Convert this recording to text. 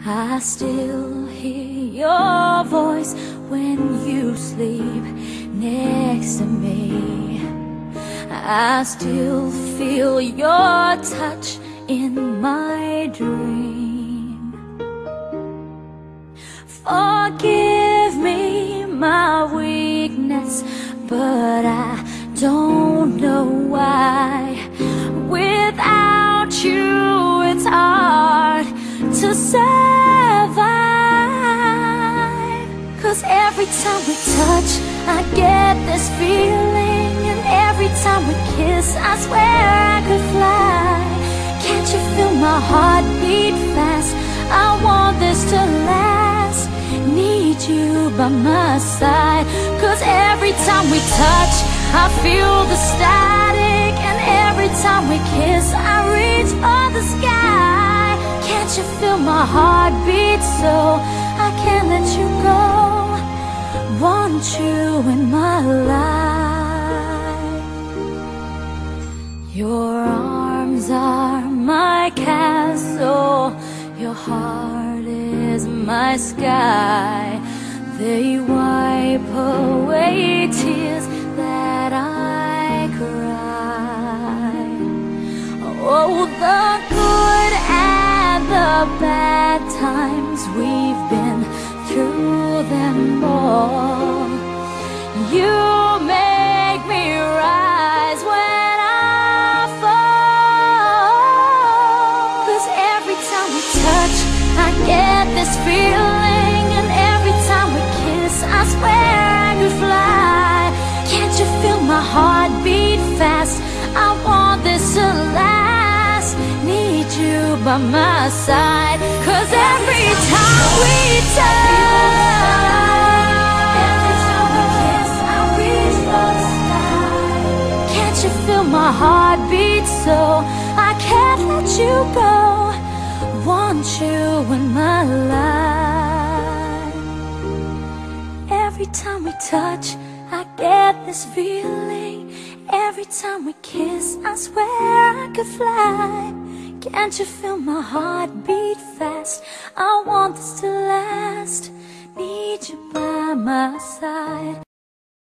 I still hear your voice when you sleep next to me. I still feel your touch in my dream. Forgive me my weakness, but I don't know why. Without you, it's hard to survive. 'Cause every time we touch, I get this feeling, and every time we kiss, I swear I could fly. Can't you feel my heart beat fast? I want this to last. Need you by my side. 'Cause every time we touch, I feel the static, and every time we kiss, I reach for the sky. Can't you feel my heart beat so I can't let you go? Want you in my life. Your arms are my castle, your heart is my sky. They wipe away tears that I cry. Oh, the good and the bad times, we've been through them all. You make me rise when I fall. 'Cause every time we touch, I get this feeling, and every time we kiss, I swear I could fly. Can't you feel my heart beat fast? I want this to last. Need you by my side. 'Cause every time we touch, every time we kiss, I reach for the sky. Can't you feel my heart beat so I can't let you go? Want you in my life. Every time we touch, I get this feeling. Every time we kiss, I swear I could fly. Can't you feel my heart beat fast? I want this to last. Need you by my side.